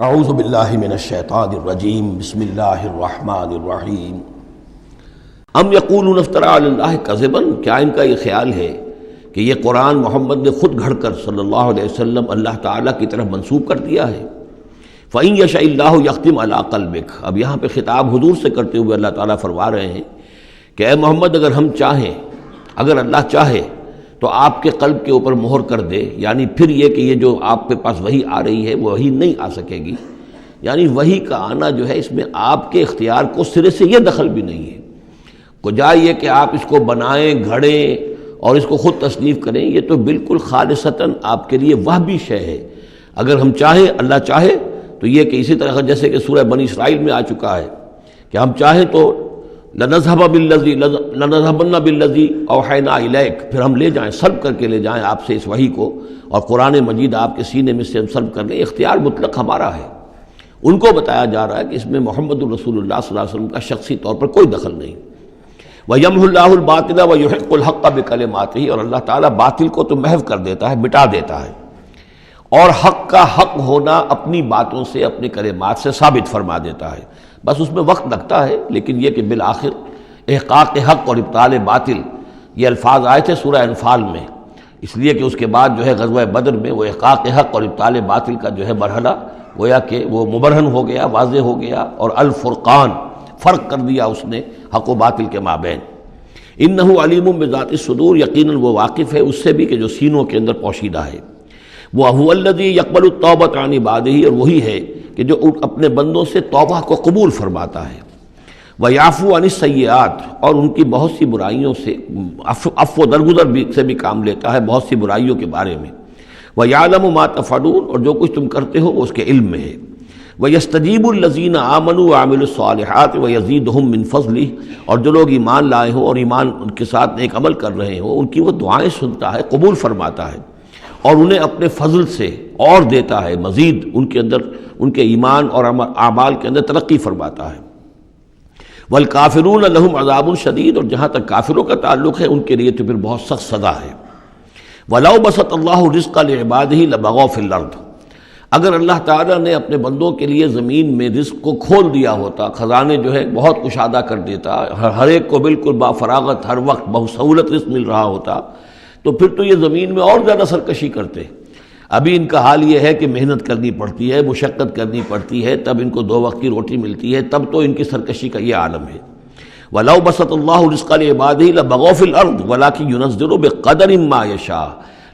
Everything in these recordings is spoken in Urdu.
اعوذ باللہ من الشیطان الرجیم بسم اللہ الرحمن الرحیم ام یقولون افترى علی اللہ کذبا، کیا ان کا یہ خیال ہے کہ یہ قرآن محمد نے خود گھڑ کر صلی اللہ علیہ وسلم اللہ تعالیٰ کی طرف منسوب کر دیا ہے؟ فَإِن يَشَإِ اللَّهُ يَخْتِمْ عَلَىٰ قَلْبِكَ، اب یہاں پہ خطاب حضور سے کرتے ہوئے اللہ تعالیٰ فرما رہے ہیں کہ اے محمد اگر ہم چاہیں، اگر اللہ چاہے تو آپ کے قلب کے اوپر مہر کر دے، یعنی پھر یہ کہ یہ جو آپ کے پاس وحی آ رہی ہے وہ وحی نہیں آ سکے گی، یعنی وحی کا آنا جو ہے اس میں آپ کے اختیار کو سرے سے یہ دخل بھی نہیں ہے، کجا یہ کہ آپ اس کو بنائیں گھڑیں اور اس کو خود تصنیف کریں، یہ تو بالکل خالصتاً آپ کے لیے وہبی شے ہے۔ اگر ہم چاہیں، اللہ چاہے تو یہ کہ اسی طرح جیسے کہ سورہ بنی اسرائیل میں آ چکا ہے کہ ہم چاہیں تو لَنَذْهَبَنَّ بِالَّذِي أَوْحَيْنَا إِلَيْكَ، پھر ہم لے جائیں، سلب کر کے لے جائیں آپ سے اس وحی کو، اور قرآن مجید آپ کے سینے میں سے ہم سلب کر لیں، اختیار مطلق ہمارا ہے۔ ان کو بتایا جا رہا ہے کہ اس میں محمد الرسول اللہ صلی اللہ علیہ وسلم کا شخصی طور پر کوئی دخل نہیں۔ وَيَمْحُو اللَّهُ الْبَاطِلَ وَيُحِقُّ الْحَقَّ بِكَلِمَاتِهِ، اور اللہ تعالیٰ باطل کو تو محو کر دیتا ہے، مٹا دیتا ہے، اور حق کا حق ہونا اپنی باتوں سے، اپنی کلمات سے ثابت فرما دیتا ہے۔ بس اس میں وقت لگتا ہے، لیکن یہ کہ بالآخر احقاق حق اور ابطال باطل، یہ الفاظ آئے تھے سورہ انفال میں، اس لیے کہ اس کے بعد جو ہے غزوہ بدر میں وہ احقاق حق اور ابطال باطل کا جو ہے مرحلہ گویا کہ وہ مبرہن ہو گیا، واضح ہو گیا، اور الفرقان، فرق کر دیا اس نے حق و باطل کے مابین۔ انہ علیم بذات الصدور، یقیناً وہ واقف ہے اس سے بھی کہ جو سینوں کے اندر پوشیدہ ہے۔ وَهُوَ الَّذِي يَقْبَلُ التَّوْبَةَ عَنْ عِبَادِهِ، اور وہی ہے کہ جو اپنے بندوں سے توبہ کو قبول فرماتا ہے۔ وَيَعْفُو عَنِ السَّيِّئَاتِ، اور ان کی بہت سی برائیوں سے عفو درگزر سے بھی کام لیتا ہے بہت سی برائیوں کے بارے میں۔ وَيَعْلَمُ مَا تَفْعَلُونَ، اور جو کچھ تم کرتے ہو وہ اس کے علم میں ہے۔ وَيَسْتَجِيبُ الَّذِينَ آمَنُوا وَعَمِلُوا الصَّالِحَاتِ وَيَزِيدُهُم مِّن فَضْلِهِ، اور جو لوگ ایمان لائے ہوں اور ایمان ان کے ساتھ نیک عمل کر رہے ہوں، ان کی وہ دعائیں سنتا ہے، قبول فرماتا ہے، اور انہیں اپنے فضل سے اور دیتا ہے، مزید ان کے اندر، ان کے ایمان اور اعمال کے اندر ترقی فرماتا ہے۔ والکافرون لہم عذاب شدید، اور جہاں تک کافروں کا تعلق ہے ان کے لیے تو پھر بہت سخت سزا ہے۔ وَلَوْ بَسَطَ اللَّهُ الرِّزْقَ لِعِبَادِهِ لَبَغَوْا فِي الْأَرْضِ، اگر اللہ تعالیٰ نے اپنے بندوں کے لیے زمین میں رزق کو کھول دیا ہوتا، خزانے جو ہے بہت کشادہ کر دیتا، ہر ایک کو بالکل با فراغت ہر وقت بہت سہولت رزق مل رہا ہوتا، تو پھر تو یہ زمین میں اور زیادہ سرکشی کرتے۔ ابھی ان کا حال یہ ہے کہ محنت کرنی پڑتی ہے، مشقت کرنی پڑتی ہے، تب ان کو 2 وقت کی روٹی ملتی ہے، تب تو ان کی سرکشی کا یہ عالم ہے۔ وَلَوْ بَسَطَ اللَّهُ الرِّزْقَ لِعِبَادِهِ لَبَغَوْا فِي الْأَرْضِ وَلَٰكِن يُنَزِّلُ بِقَدَرٍ مَّا يَشَاءُ،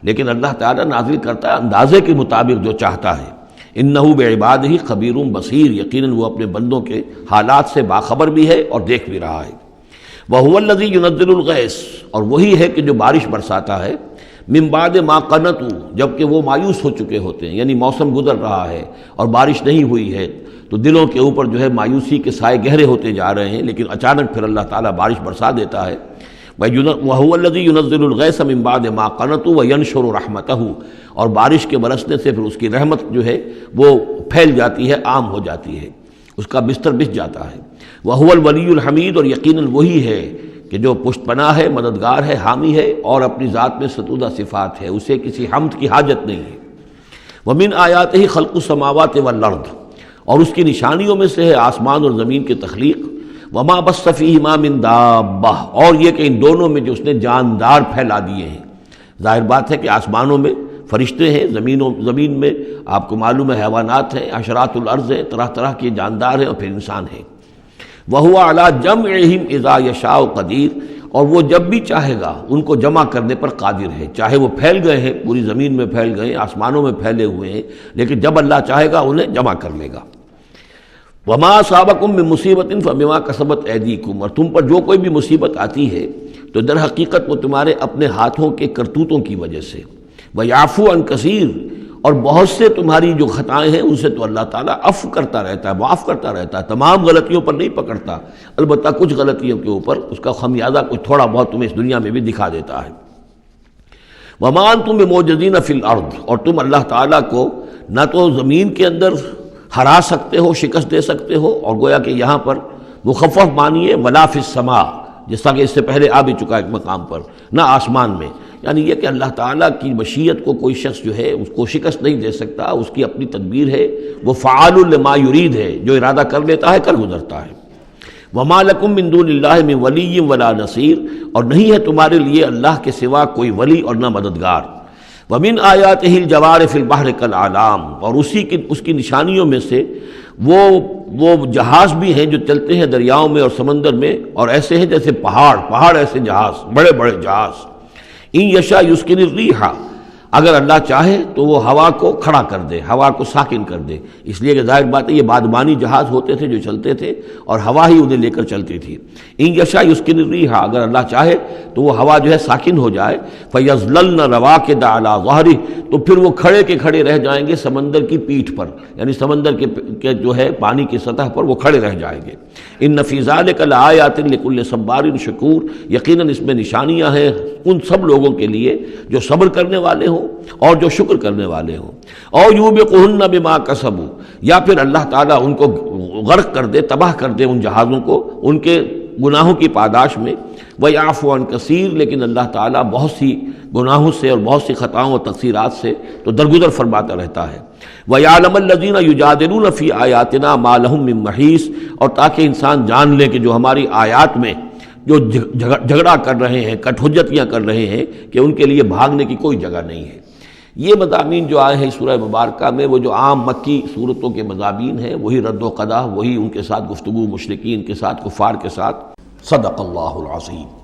لیکن اللہ تعالیٰ نازل کرتا ہے اندازے کے مطابق جو چاہتا ہے۔ اِنَّهُ بِعِبَادِهِ خَبِيرٌ بَصِيرٌ، یقیناً وہ اپنے بندوں کے حالات سے باخبر بھی ہے اور دیکھ بھی رہا ہے۔ وَهُوَ الَّذِي يُنَزِّلُ الْغَيْثَ، اور وہی ہے کہ جو بارش برساتا ہے، من بعد ما قنطوا، جبکہ وہ مایوس ہو چکے ہوتے ہیں، یعنی موسم گزر رہا ہے اور بارش نہیں ہوئی ہے تو دلوں کے اوپر جو ہے مایوسی کے سائے گہرے ہوتے جا رہے ہیں، لیکن اچانک پھر اللہ تعالیٰ بارش برسا دیتا ہے۔ وَهُوَ الَّذِي يُنَزِّلُ الْغَيْثَ مِن بَعْدِ مَا قَنَطُوا وَيَنشُرُ رَحْمَتَهُ، اور بارش کے برسنے سے پھر اس کی رحمت جو ہے وہ پھیل جاتی ہے، عام ہو جاتی ہے، اس کا بستر بچھ جاتا ہے۔ وَهُوَ الْوَلِيُّ الْحَمِيدُ، اور یقیناً وہی ہے کہ جو پشت پناہ ہے، مددگار ہے، حامی ہے، اور اپنی ذات میں ستودہ صفات ہے، اسے کسی حمد کی حاجت نہیں ہے۔ وَمِنْ آیَاتِهِ خَلْقُ السَّمَاوَاتِ وَالْأَرْضِ، اور اس کی نشانیوں میں سے ہے آسمان اور زمین کی تخلیق۔ وَمَا بَثَّ فِيهِمَا مِن دَابَّةٍ، اور یہ کہ ان دونوں میں جو اس نے جاندار پھیلا دیے ہیں۔ ظاہر بات ہے کہ آسمانوں میں فرشتے ہیں، زمین میں آپ کو معلوم ہے حیوانات ہیں، حشرات الارض ہیں، طرح طرح کے جاندار ہیں، اور پھر انسان ہیں۔ وَهُوَ عَلَىٰ جَمْعِهِمْ إِذَا يَشَاءُ قَدِيرٌ، اور وہ جب بھی چاہے گا ان کو جمع کرنے پر قادر ہے، چاہے وہ پھیل گئے ہیں، پوری زمین میں پھیل گئے ہیں، آسمانوں میں پھیلے ہوئے ہیں، لیکن جب اللہ چاہے گا انہیں جمع کر لے گا۔ وَمَا أَصَابَكُم مِّن مُّصِيبَةٍ فَبِمَا كَسَبَتْ أَيْدِيكُمْ، اور تم پر جو کوئی بھی مصیبت آتی ہے تو در حقیقت وہ تمہارے اپنے ہاتھوں کے کرتوتوں کی وجہ سے۔ وَيَعْفُو عَن كَثِيرٍ، اور بہت سے تمہاری جو خطائیں ہیں ان سے تو اللہ تعالیٰ عفو کرتا رہتا ہے، معاف کرتا رہتا ہے، تمام غلطیوں پر نہیں پکڑتا، البتہ کچھ غلطیوں کے اوپر اس کا خمیازہ کچھ تھوڑا بہت تمہیں اس دنیا میں بھی دکھا دیتا ہے۔ وَمَا أَنْتُم بِمُعْجِزِينَ فِي الْأَرْضِ، اور تم اللہ تعالیٰ کو نہ تو زمین کے اندر ہرا سکتے ہو، شکست دے سکتے ہو، اور گویا کہ یہاں پر مخفف مانیے ولا فی السماء، جس طرح کہ اس سے پہلے آ بھی چکا ایک مقام پر، نہ آسمان میں۔ یعنی یہ کہ اللہ تعالیٰ کی مشیت کو کوئی شخص جو ہے اس کو شکست نہیں دے سکتا، اس کی اپنی تدبیر ہے، وہ فعال لما یرید ہے، جو ارادہ کر لیتا ہے کر گزرتا ہے۔ وما لکم من دون اللہ من ولی ولا نصیر، اور نہیں ہے تمہارے لیے اللہ کے سوا کوئی ولی اور نہ مددگار۔ ومن آیاتہ الجوار فی البحر کالأعلام، اور اس کی نشانیوں میں سے وہ جہاز بھی ہیں جو چلتے ہیں دریاؤں میں اور سمندر میں، اور ایسے ہیں جیسے پہاڑ ایسے جہاز، بڑے بڑے جہاز۔ ان یشاء یسکن الریح، اگر اللہ چاہے تو وہ ہوا کو کھڑا کر دے، ہوا کو ساکن کر دے، اس لیے کہ ظاہر بات ہے یہ بادبانی جہاز ہوتے تھے جو چلتے تھے اور ہوا ہی انہیں لے کر چلتی تھی۔ ان یشاء یسکن الریح، اگر اللہ چاہے تو وہ ہوا جو ہے ساکن ہو جائے، فیظللن رواکد علی ظہرہ، تو پھر وہ کھڑے کے کھڑے رہ جائیں گے سمندر کی پیٹھ پر، یعنی سمندر کے جو ہے پانی کی سطح پر وہ کھڑے رہ جائیں گے۔ ان فی ذلک لآیات لکل صبار شکور، یقیناً اس میں نشانیاں ہیں ان سب لوگوں کے لیے جو صبر کرنے والے ہوں اور جو شکر کرنے والے ہوں۔ اور یوبقہن بما کسبوا، یا پھر اللہ تعالیٰ ان کو غرق کر دے، تباہ کر دے ان جہازوں کو ان کے گناہوں کی پاداش میں۔ ویعفو عن کثیر، لیکن اللہ تعالیٰ بہت سی گناہوں سے اور بہت سی خطاؤں اور تقصیرات سے تو درگزر فرماتا رہتا ہے۔ وَيَعْلَمَ الَّذِينَ يُجَادِلُونَ فِي آيَاتِنَا مَا لَهُم مِّن مَّحِيصٍ، اور تاکہ انسان جان لے کہ جو ہماری آیات میں جو جھگڑا کر رہے ہیں، کٹ حجتیاں کر رہے ہیں، کہ ان کے لیے بھاگنے کی کوئی جگہ نہیں ہے۔ یہ مضامین جو آئے ہیں سورہ مبارکہ میں، وہ جو عام مکی صورتوں کے مضامین ہیں، وہی رد و قضا، وہی ان کے ساتھ گفتگو مشرکین کے ساتھ، کفار کے ساتھ۔ صدق اللہ العظیم۔